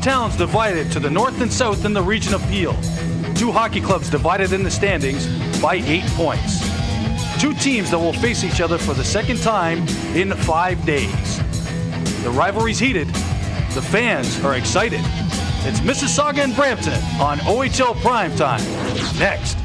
towns divided to the north and south in the region of Peel. Two hockey clubs divided in the standings by 8 points. Two teams that will face each other for the second time in 5 days. The rivalry's heated. The fans are excited. It's Mississauga and Brampton on OHL Primetime. Next.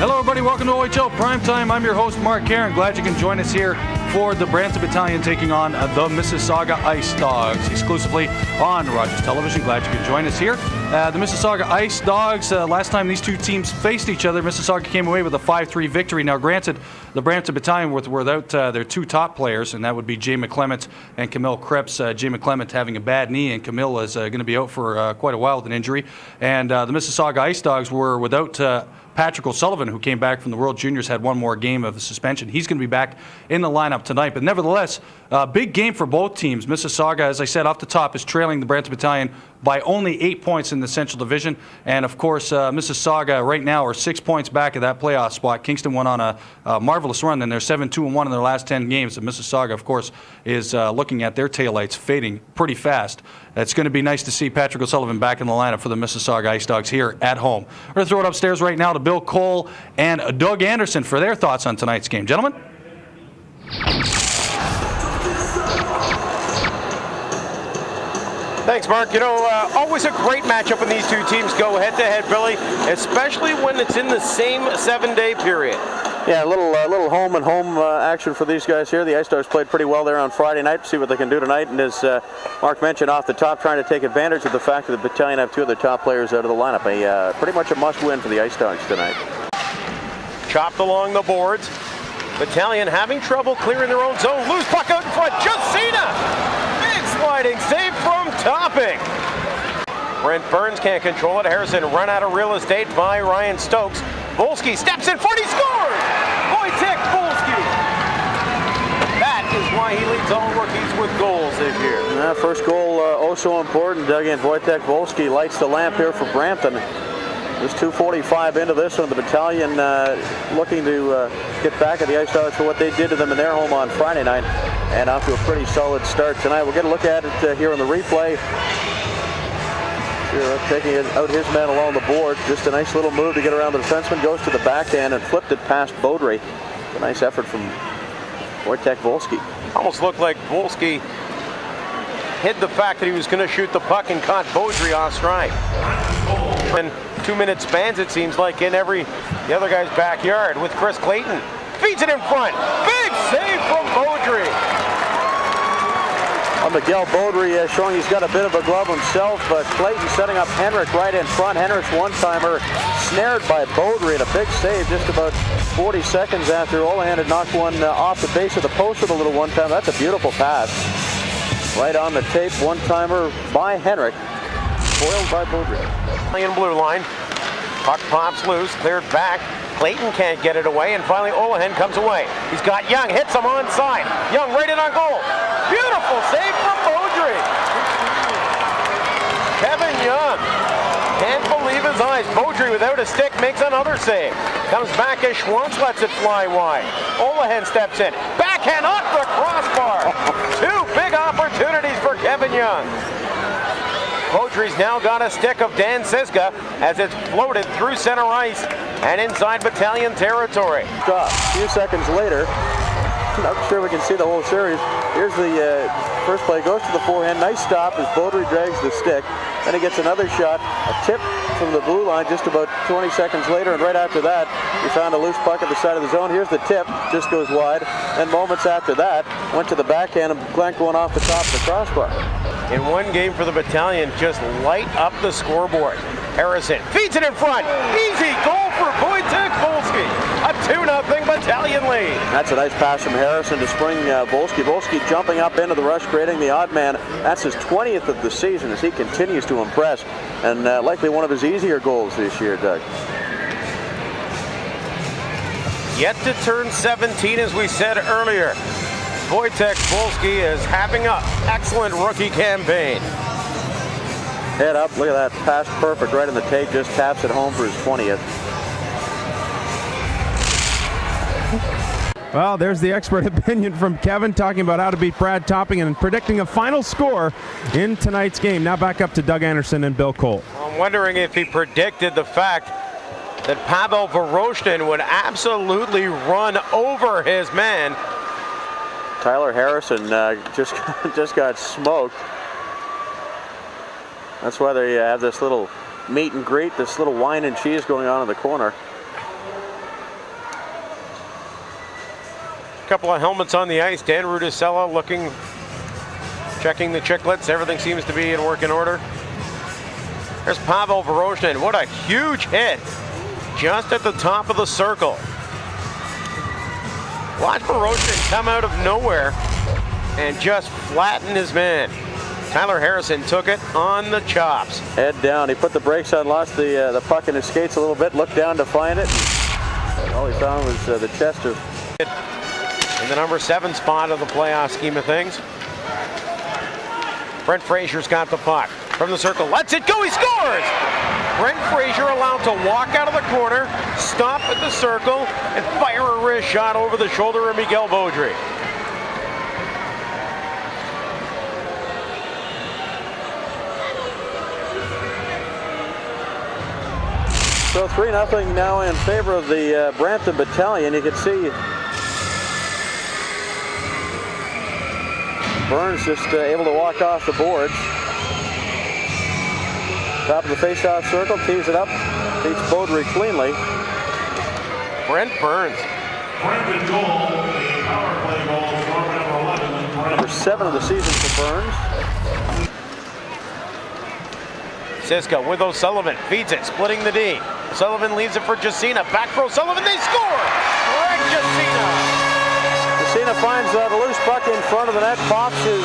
Hello everybody, welcome to OHL Primetime. I'm your host Mark Caron. Glad you can join us here for the Brampton Battalion taking on the Mississauga Icedogs exclusively on Rogers Television. Glad you can join us here. The Mississauga Icedogs, last time these two teams faced each other, Mississauga came away with a 5-3 victory. Now granted, the Brampton Battalion were without their two top players, and that would be Jay McClement and Camille Cripps. Jay McClement having a bad knee, and Camille is going to be out for quite a while with an injury. And the Mississauga Icedogs were without Patrick O'Sullivan, who came back from the World Juniors, had one more game of suspension. He's going to be back in the lineup tonight. But nevertheless, big game for both teams. Mississauga, as I said, off the top is trailing the Brampton Battalion by only 8 points in the Central Division. And, of course, Mississauga right now are 6 points back of that playoff spot. Kingston went on a marvelous run, and they're 7-2-1 in their last 10 games. And Mississauga, of course, is looking at their taillights fading pretty fast. It's going to be nice to see Patrick O'Sullivan back in the lineup for the Mississauga Icedogs here at home. We're going to throw it upstairs right now to Bill Cole and Doug Anderson for their thoughts on tonight's game. Gentlemen? Thanks, Mark. You know, always a great matchup when these two teams go head-to-head, Billy, especially when it's in the same 7-day period. Yeah, a little home-and-home action for these guys here. The Icedogs played pretty well there on Friday night. See what they can do tonight. And as Mark mentioned off the top, trying to take advantage of the fact that the Battalion have two of their top players out of the lineup. Pretty much a must-win for the Icedogs tonight. Chopped along the boards. Battalion having trouble clearing their own zone. Loose puck out in front. Justina! Big sliding save from Topping. Brent Burns can't control it. Harrison run out of real estate by Ryan Stokes. Volsky steps in front. He scores! Wojtek Volsky. That is why he leads all rookies with goals this year. First goal, oh so important. Doug and Wojtek Volsky lights the lamp here for Brampton. Just 2:45 into this one. The Battalion looking to get back at the Icedogs for what they did to them in their home on Friday night, and off to a pretty solid start tonight. We're going to look at it here on the replay. Taking out his man along the board. Just a nice little move to get around the defenseman. Goes to the backhand and flipped it past Baudry. A nice effort from Wojtek Volsky. Almost looked like Volsky hid the fact that he was going to shoot the puck and caught Baudry off stride. And 2-minute spans, it seems like, in the other guy's backyard with Chris Clayton. Feeds it in front. Big save from Baudry. Miguel Baudry showing he's got a bit of a glove himself, but Clayton setting up Henrik right in front. Henrik's one-timer snared by Baudry, and a big save just about 40 seconds after Olahan had knocked one off the base of the post with a little one-time. That's a beautiful pass. Right on the tape, one-timer by Henrik, foiled by Baudry. In blue line, puck pops loose, cleared back. Clayton can't get it away, and finally Olahan comes away. He's got Young, hits him onside. Young right in on goal. Beautiful save from Baudry. Kevin Young can't believe his eyes. Baudry without a stick makes another save. Comes back as Schwantz lets it fly wide. Olahan steps in. Backhand off the crossbar. Two big opportunities for Kevin Young. Baudry's now got a stick of Dan Sisca as it's floated through center ice and inside Battalion territory. A few seconds later, not sure we can see the whole series. Here's the first play, goes to the forehand. Nice stop as Baudry drags the stick. Then he gets another shot, a tip from the blue line just about 20 seconds later, and right after that, he found a loose puck at the side of the zone. Here's the tip, just goes wide. And moments after that, went to the backhand and blanked one off the top of the crossbar. In one game for the Battalion, just light up the scoreboard. Harrison feeds it in front. Easy goal for Wojtek Volsky. A 2-0 Battalion lead. That's a nice pass from Harrison to spring Volsky. Volsky jumping up into the rush, creating the odd man. That's his 20th of the season as he continues to impress. And likely one of his easier goals this year, Doug. yet to turn 17, as we said earlier. Wojtek Polski is having an excellent rookie campaign. Head up, look at that, pass perfect right in the tape, just taps it home for his 20th. Well, there's the expert opinion from Kevin talking about how to beat Brad Topping and predicting a final score in tonight's game. Now back up to Doug Anderson and Bill Cole. I'm wondering if he predicted the fact that Pavel Voroshtin would absolutely run over his man. Tyler Harrison just got smoked. That's why they have this little meet and greet, this little wine and cheese going on in the corner. Couple of helmets on the ice. Dan Rudisella looking, checking the chiclets. Everything seems to be in working order. There's Pavel Voroshtin. What a huge hit just at the top of the circle. Watch Voroshtin come out of nowhere and just flatten his man. Tyler Harrison took it on the chops. Head down. He put the brakes on, lost the puck in his skates a little bit, looked down to find it. All he found was the chest of... In the number 7 spot of the playoff scheme of things. Brent Fraser's got the puck from the circle, lets it go, he scores! Brent Fraser allowed to walk out of the corner, stop at the circle, and fire a wrist shot over the shoulder of Miguel Baudry. So 3-0 now in favor of the Brampton Battalion. You can see Burns just able to walk off the boards. Top of the face-off circle, tees it up, beats Baudry cleanly. Brent Burns. Brampton goal, the power play goal for number 11. Number 7 of the season for Burns. Sisca with O'Sullivan, feeds it, splitting the D. Sullivan leaves it for Jacina, back for O'Sullivan, they score! Greg Jacina! Jacina finds the loose puck in front of the net, pops his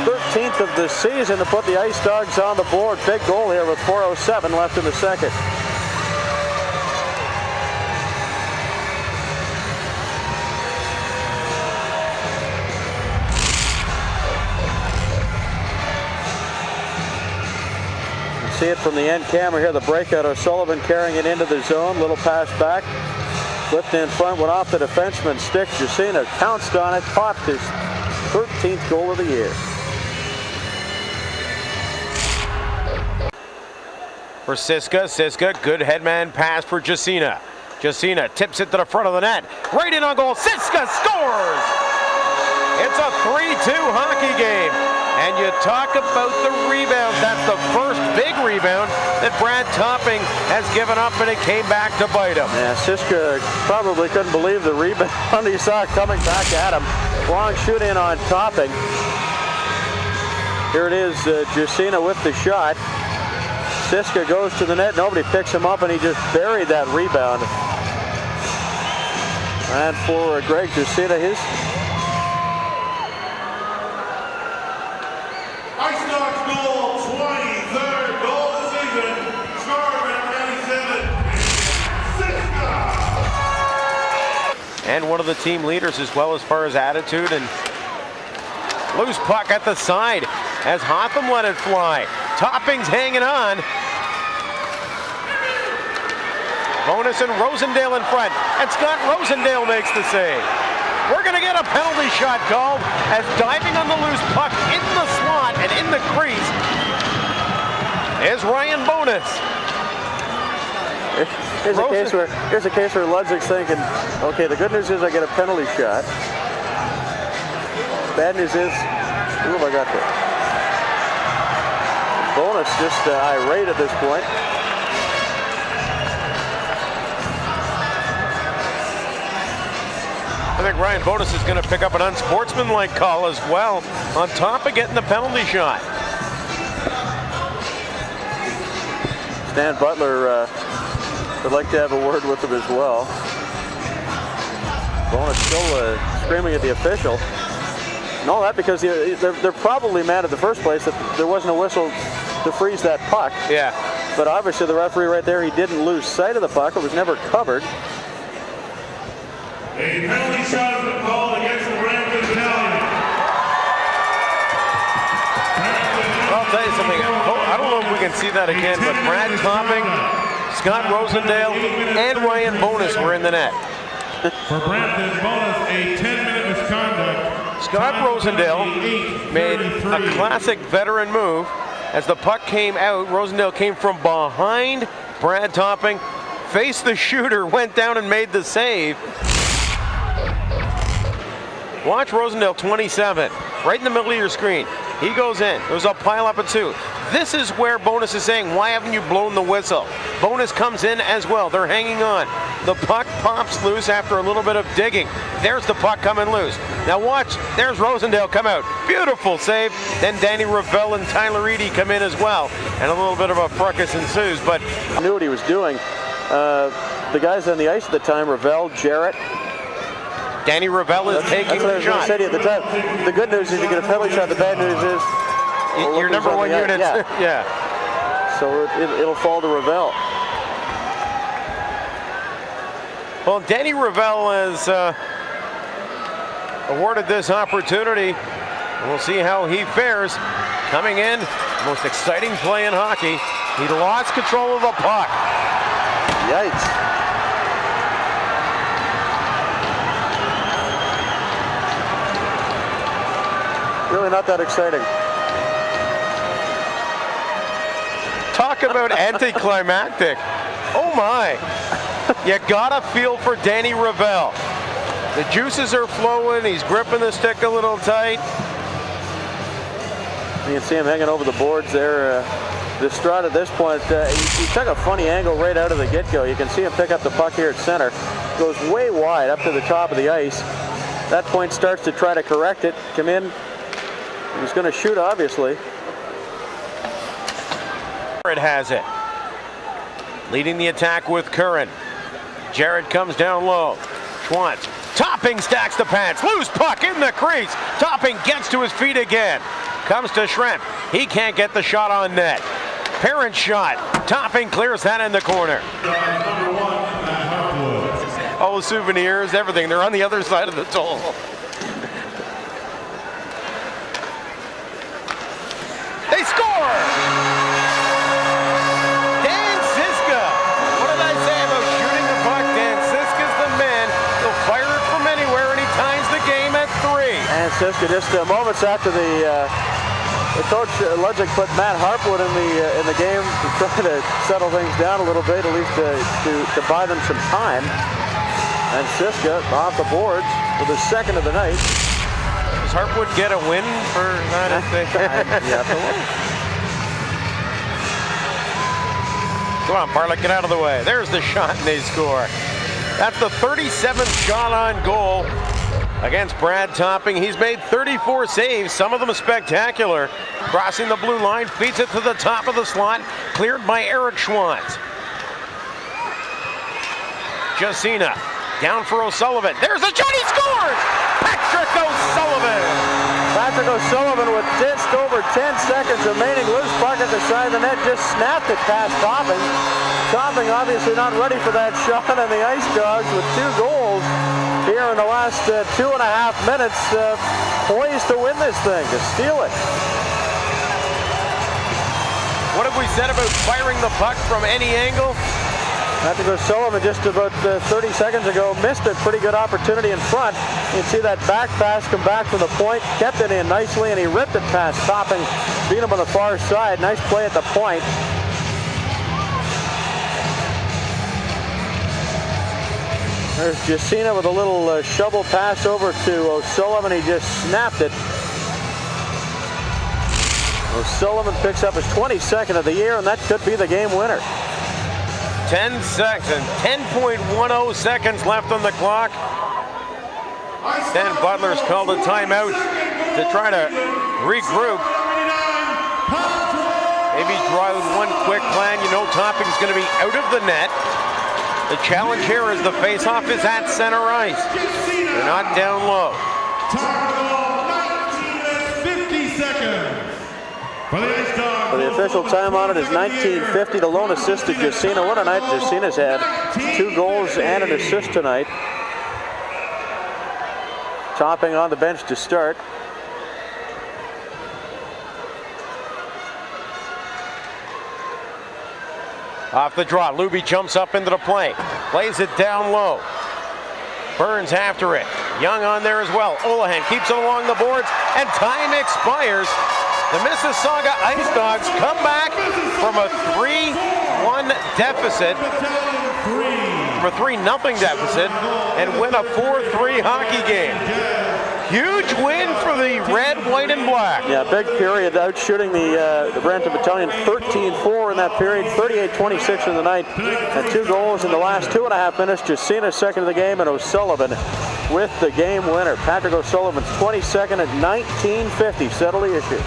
13th of the season to put the Icedogs on the board. Big goal here with 4:07 left in the second. You see it from the end camera here, the breakout of Sullivan carrying it into the zone, little pass back. Flipped in front, went off the defenseman's stick. Jacina pounced on it, popped his 13th goal of the year. For Sisca, good headman pass for Jacina. Jacina tips it to the front of the net. Right in on goal, Sisca scores! It's a 3-2 hockey game. And you talk about the rebound. That's the first big rebound that Brad Topping has given up, and it came back to bite him. Yeah, Sisca probably couldn't believe the rebound he saw coming back at him. Long shoot in on Topping. Here it is, Jacina with the shot. Sisca goes to the net, nobody picks him up, and he just buried that rebound. And for Greg Jacina, his Icedogs goal, 23rd goal of the season, scored by number 97, Sisca. And one of the team leaders as well as far as attitude, and loose puck at the side as Hotham let it fly. Topping's hanging on. Bonus and Rosendale in front, and Scott Rosendale makes the save. We're going to get a penalty shot called as diving on the loose puck in the slot and in the crease is Ryan Bonus. Here's a case where Ludzik's thinking, okay, the good news is I get a penalty shot. Bad news is, who have I got there? Bonus just irate at this point. I think Ryan Bonus is going to pick up an unsportsmanlike call as well, on top of getting the penalty shot. Stan Butler would like to have a word with him as well. Bonus still screaming at the official. And all that because they're probably mad at the first place that there wasn't a whistle to freeze that puck. Yeah. But obviously the referee right there, he didn't lose sight of the puck. It was never covered. A penalty shot has been called against the Brampton Battalion. I'll tell you something. I don't know if we can see that again, but Brad Topping, Scott Rosendale, and Ryan Bonus were in the net. For Brampton, Bonus, a 10-minute misconduct. Scott Rosendale made a classic veteran move. As the puck came out, Rosendale came from behind Brad Topping, faced the shooter, went down and made the save. Watch Rosendale, 27, right in the middle of your screen. He goes in. There's a pile up of two. This is where Bonus is saying, why haven't you blown the whistle? Bonus comes in as well. They're hanging on. The puck pops loose after a little bit of digging. There's the puck coming loose. Now watch, there's Rosendale come out. Beautiful save. Then Danny Ravel and Tyler Eady come in as well. And a little bit of a fracas ensues, but I knew what he was doing. The guys on the ice at the time, Ravel, Jarrett. Danny Ravel is taking That's what I the was going to shot. say to you at the time. The good news is you get a penalty shot. The bad news is Your number one unit. Yeah. So it'll fall to Ravel. Well, Danny Ravel has awarded this opportunity. We'll see how he fares. Coming in, most exciting play in hockey. He lost control of the puck. Yikes. Really not that exciting. Talk about anticlimactic. Oh my. You gotta feel for Danny Ravel. The juices are flowing. He's gripping the stick a little tight. You can see him hanging over the boards there. Distraught at this point. He took a funny angle right out of the get-go. You can see him pick up the puck here at center. Goes way wide up to the top of the ice. That point starts to try to correct it. Come in. He's going to shoot, obviously. Jared has it. Leading the attack with Curran. Jared comes down low. Schwantz. Topping stacks the pads. Loose puck in the crease. Topping gets to his feet again. Comes to Schremp. He can't get the shot on net. Parent shot. Topping clears that in the corner. All the souvenirs, everything. They're on the other side of the toll. They score! Dan Sisca. What did I say about shooting the puck? Dan Sisca's the man. He'll fire it from anywhere, and he ties the game at 3. And Sisca just moments after the coach Ludwig put Matt Harpwood in the game to try to settle things down a little bit, at least to buy them some time. And Sisca off the boards with his second of the night. Does Harpwood get a win for that? Yeah. Come on, Bartlett, get out of the way. There's the shot, and they score. That's the 37th shot on goal against Brad Topping. He's made 34 saves, some of them spectacular. Crossing the blue line, feeds it to the top of the slot, cleared by Eric Schwantz. Jacina, down for O'Sullivan. There's a shot, he scores! Patrick O'Sullivan! Patrick O'Sullivan with just over 10 seconds remaining. Loose puck at the side of the net, just snapped it past Topping. Topping obviously not ready for that shot, and the Icedogs with 2 goals here in the last 2.5 minutes, poised to win this thing, to steal it. What have we said about firing the puck from any angle? Patrick O'Sullivan just about 30 seconds ago missed a pretty good opportunity in front. You can see that back pass come back from the point, kept it in nicely, and he ripped it past Topping, beat him on the far side. Nice play at the point. There's Jacina with a little shovel pass over to O'Sullivan. He just snapped it. O'Sullivan picks up his 22nd of the year, and that could be the game winner. 10 seconds, 10.10 seconds left on the clock. Dan Butler's called a timeout to try to regroup. Maybe draw one quick plan. You know Topping's going to be out of the net. The challenge here is the face-off is at center ice. They're not down low. 50 seconds for the Icedogs. So the official time on it is 19:50. The lone assist to Jacina. What a night Jacina's had. 2 goals and an assist tonight. Topping on the bench to start. Off the draw, Luby jumps up into the play, plays it down low. Burns after it. Young on there as well. Olahan keeps it along the boards, and time expires. The Mississauga Icedogs come back from a 3-1 deficit, from a 3-0 deficit, and win a 4-3 hockey game. Huge win for the red, white, and black. Yeah, big period, outshooting the Brampton Battalion 13-4 in that period, 38-26 in the night, and 2 goals in the last 2.5 minutes. Justina second of the game, and O'Sullivan with the game winner. Patrick O'Sullivan's 22nd at 1950, steadily issued.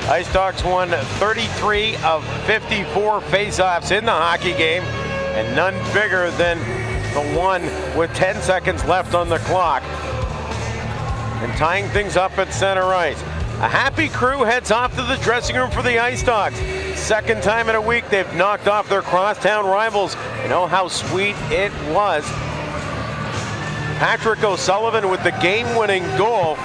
Icedogs won 33 of 54 faceoffs in the hockey game, and none bigger than the one with 10 seconds left on the clock. And tying things up at center ice. A happy crew heads off to the dressing room for the Icedogs. Second time in a week they've knocked off their crosstown rivals. You know how sweet it was. Patrick O'Sullivan with the game-winning goal.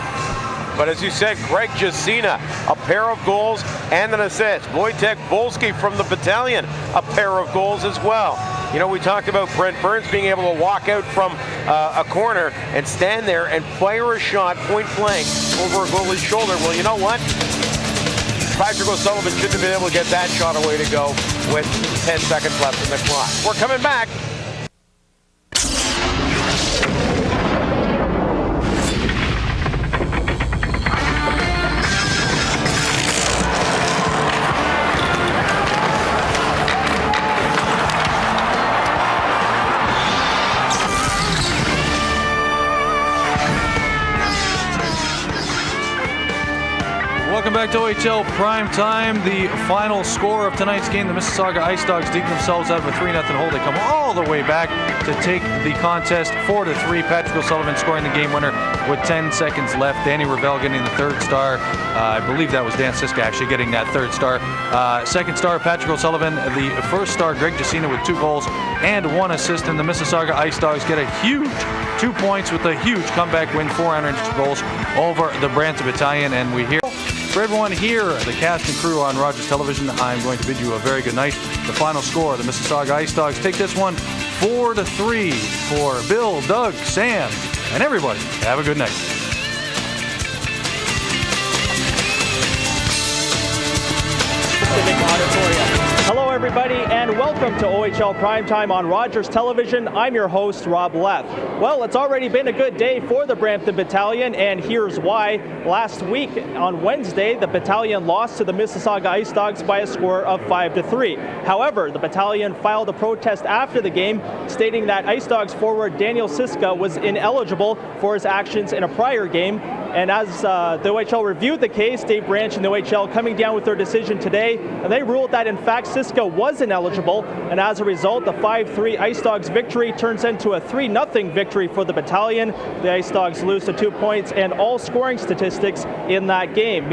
But as you said, Greg Justina, a pair of goals and an assist. Wojtek Volsky from the Battalion, a pair of goals as well. You know, we talked about Brent Burns being able to walk out from a corner and stand there and fire a shot point blank over a goalie's shoulder. Well, you know what? Patrick O'Sullivan shouldn't have been able to get that shot away to go with 10 seconds left in the clock. We're coming back. Welcome back to OHL Prime Time. The final score of tonight's game, the Mississauga Icedogs dig themselves out of a 3-0 hole. They come all the way back to take the contest 4-3. Patrick O'Sullivan scoring the game winner with 10 seconds left. Danny Ravel getting the third star. I believe that was Dan Sisca actually getting that third star. Second star, Patrick O'Sullivan. The first star, Greg Justina with 2 goals and 1 assist. And the Mississauga Icedogs get a huge 2 points with a huge comeback win, 400 goals over the Brampton Battalion. And we hear for everyone here, the cast and crew on Rogers Television, I'm going to bid you a very good night. The final score, the Mississauga Icedogs take this one 4-3 for Bill, Doug, Sam, and everybody. Have a good night. Hello everybody and welcome to OHL Primetime on Rogers Television. I'm your host, Rob Leff. Well, it's already been a good day for the Brampton Battalion, and here's why. Last week on Wednesday, the Battalion lost to the Mississauga Icedogs by a score of 5-3. However, the Battalion filed a protest after the game stating that Icedogs forward Daniel Sisca was ineligible for his actions in a prior game. And as the OHL reviewed the case, Dave Branch and the OHL coming down with their decision today, and they ruled that in fact Sisca was ineligible, and as a result the 5-3 Icedogs victory turns into a 3-0 victory for the Battalion. The Icedogs lose to 2 points and all scoring statistics in that game.